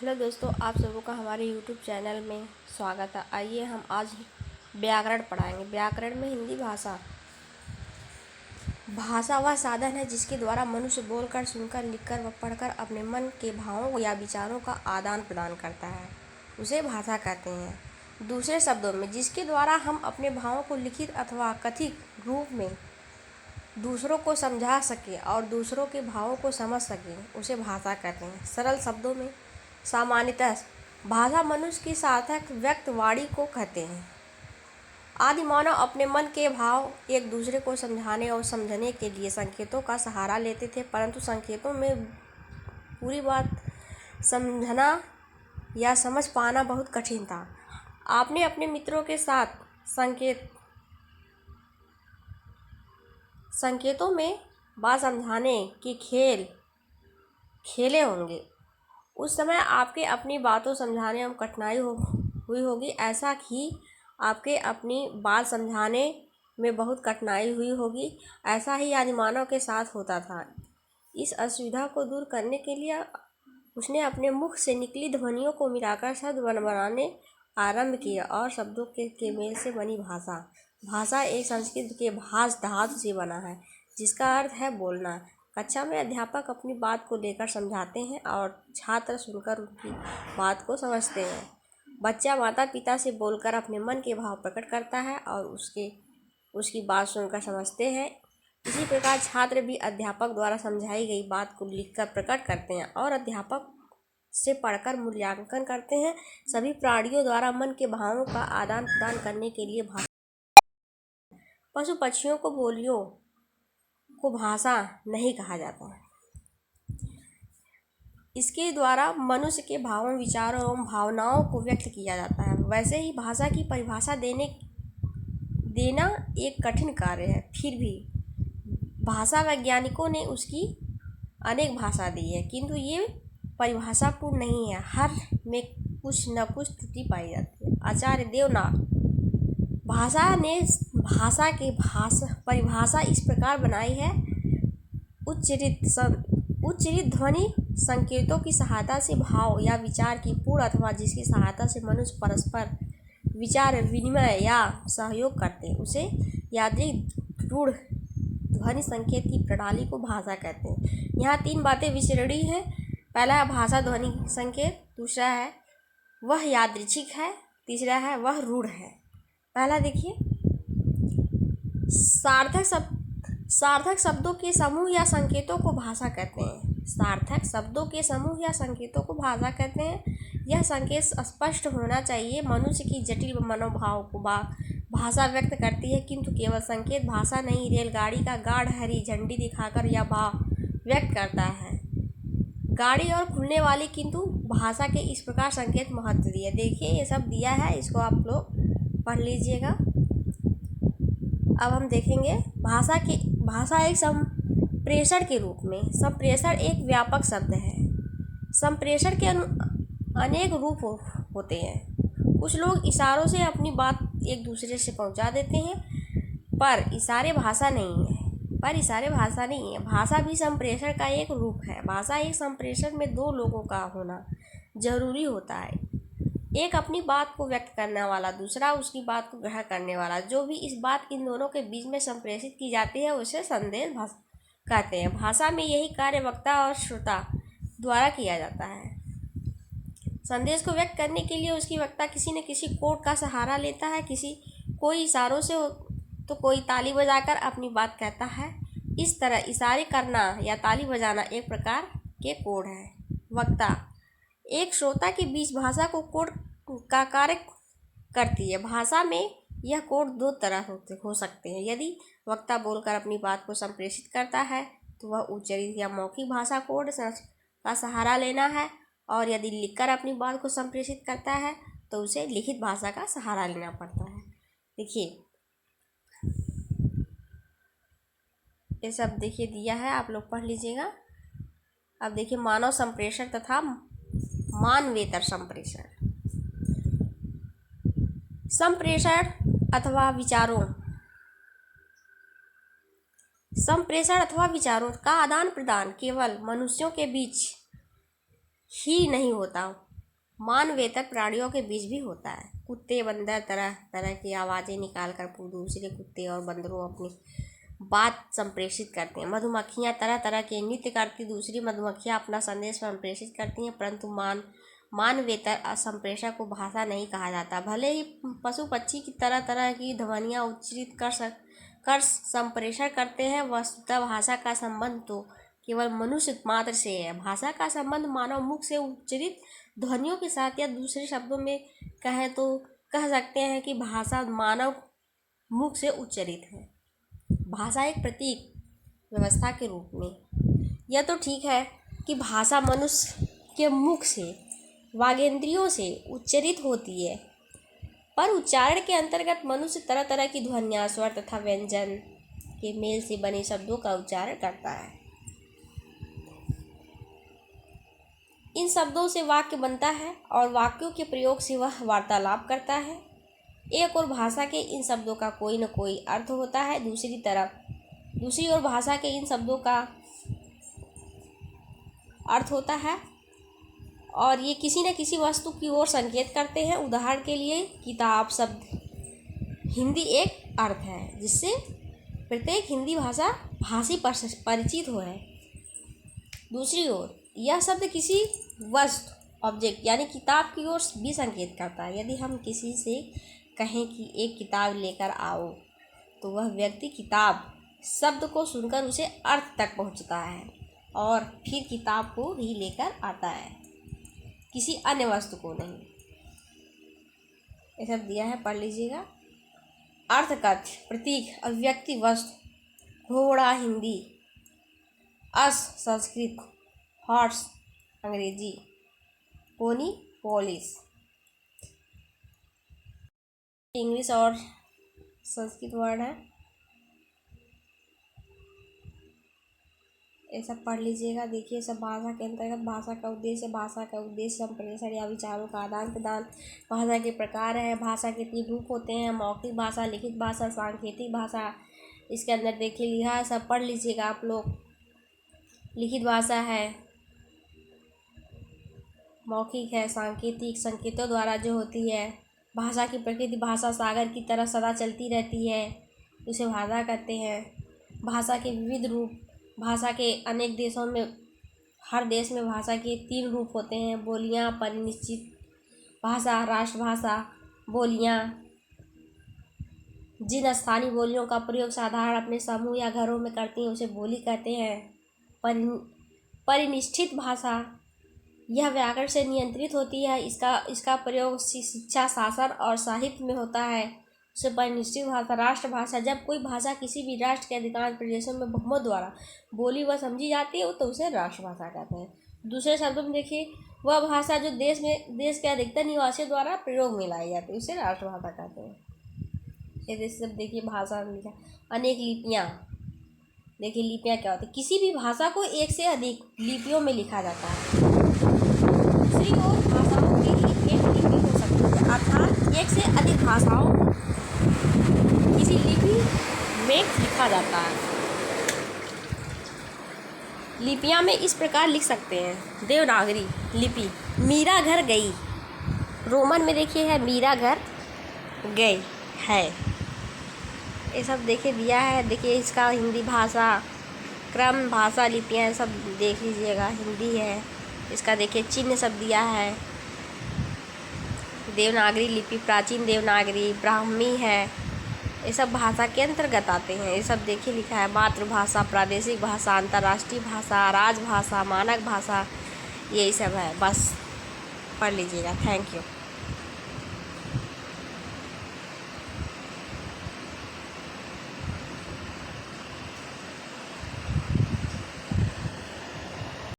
Hello दोस्तों, आप सबों का हमारे यूट्यूब चैनल में स्वागत है। आइए हम आज व्याकरण पढ़ाएंगे। व्याकरण में हिंदी भाषा वह साधन है जिसके द्वारा मनुष्य बोलकर, सुनकर, लिखकर व पढ़कर अपने मन के भावों या विचारों का आदान प्रदान करता है, उसे भाषा कहते हैं। दूसरे शब्दों में, जिसके द्वारा हम अपने भावों को लिखित अथवा कथित रूप में दूसरों को समझा सकें और दूसरों के भावों को समझ सकें, उसे भाषा कहते हैं। सरल शब्दों में, सामान्यतः भाषा मनुष्य की सार्थक व्यक्त वाणी को कहते हैं। आदि मानव अपने मन के भाव एक दूसरे को समझाने और समझने के लिए संकेतों का सहारा लेते थे, परंतु संकेतों में पूरी बात समझना या समझ पाना बहुत कठिन था। आपने अपने मित्रों के साथ संकेतों में बात समझाने के खेल खेले होंगे। उस समय आपके अपनी बातों समझाने में कठिनाई हुई होगी। ऐसा ही आपके अपनी बात समझाने में बहुत कठिनाई हुई होगी। ऐसा ही आदिमानव के साथ होता था। इस असुविधा को दूर करने के लिए उसने अपने मुख से निकली ध्वनियों को मिलाकर शब्द बनाने आरंभ किया और शब्दों के मेल से बनी भाषा एक संस्कृत के भाष धातु से बना है, जिसका अर्थ है बोलना। कक्षा में अध्यापक अपनी बात को लेकर समझाते हैं और छात्र सुनकर उनकी बात को समझते हैं। बच्चा माता पिता से बोलकर अपने मन के भाव प्रकट करता है और उसकी बात सुनकर समझते हैं। इसी प्रकार छात्र भी अध्यापक द्वारा समझाई गई बात को लिखकर प्रकट करते हैं और अध्यापक से पढ़कर मूल्यांकन करते हैं। सभी प्राणियों द्वारा मन के भावों का आदान प्रदान करने के लिए भाषा। पशु पक्षियों को बोलियों को भाषा नहीं कहा जाता। इसके द्वारा मनुष्य के भावों, विचारों एवं भावनाओं को व्यक्त किया जाता है। वैसे ही भाषा की परिभाषा देना एक कठिन कार्य है। फिर भी भाषा वैज्ञानिकों ने उसकी अनेक भाषा दी है, किंतु ये परिभाषा पूर्ण नहीं है। हर में कुछ न कुछ त्रुटि पाई जाती है। आचार्य देवनाथ भाषा ने भाषा की परिभाषा इस प्रकार बनाई है। उच्चरित ध्वनि संकेतों की सहायता से भाव या विचार की पूर्ण अथवा जिसकी सहायता से मनुष्य परस्पर विचार विनिमय या सहयोग करते हैं, उसे यादृच्छिक रूढ़ ध्वनि संकेत की प्रणाली को भाषा कहते हैं। यहाँ तीन बातें विचरणी हैं। पहला है भाषा ध्वनि संकेत, दूसरा है वह यादृच्छिक है, तीसरा है वह रूढ़ है। पहला देखिए, सार्थक शब्दों के समूह या संकेतों को भाषा कहते हैं। सार्थक शब्दों के समूह या संकेतों को भाषा कहते हैं। यह संकेत स्पष्ट होना चाहिए। मनुष्य की जटिल मनोभाव को भाषा व्यक्त करती है, किंतु केवल संकेत भाषा नहीं। रेलगाड़ी का गार्ड हरी झंडी दिखाकर यह भाव व्यक्त करता है। गाड़ी और खुलने वाली, किंतु भाषा के इस प्रकार संकेत महत्व दिए। देखिए ये सब दिया है, इसको आप लोग पढ़ लीजिएगा। अब हम देखेंगे भाषा एक संप्रेषण के रूप में। संप्रेषण एक व्यापक शब्द है। संप्रेषण के अनेक रूप होते हैं। कुछ लोग इशारों से अपनी बात एक दूसरे से पहुंचा देते हैं, पर इशारे भाषा नहीं है। भाषा भी संप्रेषण का एक रूप है। भाषा एक संप्रेषण में दो लोगों का होना जरूरी होता है। एक अपनी बात को व्यक्त करने वाला, दूसरा उसकी बात को ग्रहण करने वाला। जो भी इस बात इन दोनों के बीच में संप्रेषित की जाती है उसे संदेश कहते हैं। भाषा में यही कार्य वक्ता और श्रोता द्वारा किया जाता है। संदेश को व्यक्त करने के लिए उसकी वक्ता किसी न किसी कोड का सहारा लेता है। कोई इशारों से तो कोई ताली बजाकर अपनी बात कहता है। इस तरह इशारे करना या ताली बजाना एक प्रकार के कोड है। वक्ता एक श्रोता के बीच भाषा को कोड का कार्य करती है। भाषा में यह कोड दो तरह हो सकते हैं। यदि वक्ता बोलकर अपनी बात को संप्रेषित करता है तो वह उच्चरित या मौखिक भाषा कोड का सहारा लेना है, और यदि लिखकर अपनी बात को संप्रेषित करता है तो उसे लिखित भाषा का सहारा लेना पड़ता है। देखिए ये सब देखिए दिया है, आप लोग पढ़ लीजिएगा। अब देखिए मानव संप्रेषण तथा मानवेतर संप्रेषण। संप्रेषण अथवा विचारों का आदान प्रदान केवल मनुष्यों के बीच ही नहीं होता, मानवेतर प्राणियों के बीच भी होता है। कुत्ते बंदर तरह तरह की आवाज़ें निकाल कर दूसरे कुत्ते और बंदरों अपनी बात संप्रेषित करते हैं। मधुमक्खियाँ तरह तरह के नृत्य करती दूसरी मधुमक्खियाँ अपना संदेश संप्रेषित करती हैं, परंतु मानवेतर संप्रेषण को भाषा नहीं कहा जाता। भले ही पशु पक्षी की तरह तरह की ध्वनियाँ उच्चारित कर संप्रेषण करते हैं, वस्तुतः भाषा का संबंध तो केवल मनुष्य मात्र से है। भाषा का संबंध मानव मुख से उच्चारित ध्वनियों के साथ, या दूसरे शब्दों में कहें तो कह सकते हैं कि भाषा मानव मुख से उच्चारित है। भाषा एक प्रतीक व्यवस्था के रूप में। यह तो ठीक है कि भाषा मनुष्य के मुख से वागेंद्रियों से उच्चारित होती है, पर उच्चारण के अंतर्गत मनुष्य तरह तरह की ध्वनियाँ, स्वर तथा व्यंजन के मेल से बने शब्दों का उच्चारण करता है। इन शब्दों से वाक्य बनता है और वाक्यों के प्रयोग से वह वार्तालाप करता है। एक और भाषा के इन शब्दों का कोई न कोई अर्थ होता है, दूसरी ओर भाषा के इन शब्दों का अर्थ होता है और ये किसी न किसी वस्तु की ओर संकेत करते हैं। उदाहरण के लिए किताब शब्द हिंदी एक अर्थ है, जिससे प्रत्येक हिंदी भाषी परिचित हो है। दूसरी ओर यह शब्द किसी वस्तु ऑब्जेक्ट यानी किताब की ओर भी संकेत करता है। यदि हम किसी से कहें कि एक किताब लेकर आओ, तो वह व्यक्ति किताब शब्द को सुनकर उसे अर्थ तक पहुंचता है और फिर किताब को ही लेकर आता है, किसी अन्य वस्तु को नहीं। ये सब दिया है, पढ़ लीजिएगा। अर्थ कथ्य, प्रतीक, अभिव्यक्ति, वस्तु, घोड़ा हिंदी, अस संस्कृत, हॉर्स अंग्रेजी, पोनी पोलिश इंग्लिश और संस्कृत वर्ड है। ये सब पढ़ लीजिएगा। देखिए, सब भाषा के अंतर्गत भाषा का उद्देश्य संप्रेषण या विचारों का आदान प्रदान। भाषा के प्रकार है। भाषा के 3 रूप होते हैं, मौखिक भाषा, लिखित भाषा, सांकेतिक भाषा। इसके अंदर देखिए लिखा है, सब पढ़ लीजिएगा आप लोग। लिखित भाषा है, मौखिक है, सांकेतिक संकेतों द्वारा जो होती है। भाषा की प्रकृति, भाषा सागर की तरह सदा चलती रहती है, उसे भाषा कहते हैं। भाषा के विविध रूप, भाषा के अनेक देशों में, हर देश में भाषा के 3 रूप होते हैं, बोलियां, परिनिश्चित भाषा, राष्ट्रभाषा। बोलियां, जिन स्थानीय बोलियों का प्रयोग साधारण अपने समूह या घरों में करती हैं, उसे बोली कहते हैं। परिनिष्ठित भाषा, यह व्याकरण से नियंत्रित होती है, इसका प्रयोग शिक्षा, शासन और साहित्य में होता है, उसे परिनिष्ठित भाषा। राष्ट्रभाषा, जब कोई भाषा किसी भी राष्ट्र के अधिकांश प्रदेशों में बहुमत द्वारा बोली व समझी जाती है, तो उसे राष्ट्रभाषा कहते हैं। दूसरे शब्दों में देखिए, वह भाषा जो देश के अधिकतर निवासियों द्वारा प्रयोग में लाई जाती है, उसे राष्ट्रभाषा कहते हैं। ये सब देखिए, भाषा में अनेक लिपियाँ। देखिए लिपियाँ क्या होती है, किसी भी भाषा को एक से अधिक लिपियों में लिखा जाता है। दूसरी ओर भाषाओं की ही एक लिपि हो सकती है, अर्थात एक से अधिक भाषाओं किसी लिपि में लिखा जाता है। लिपियाँ में इस प्रकार लिख सकते हैं। देवनागरी लिपि, मीरा घर गई। रोमन में देखिए है, मीरा घर गए है। ये सब देखिए दिया है। देखिए इसका हिंदी भाषा क्रम, भाषा लिपियाँ सब देख लीजिएगा। हिंदी है, इसका देखिए चिन्ह सब दिया है। देवनागरी लिपि, प्राचीन देवनागरी, ब्राह्मी है, ये सब भाषा के अंतर्गत आते हैं। ये सब देखिए लिखा है। मातृभाषा, प्रादेशिक भाषा, अंतर्राष्ट्रीय भाषा, राजभाषा, मानक भाषा, यही सब है। बस पढ़ लीजिएगा। Thank you.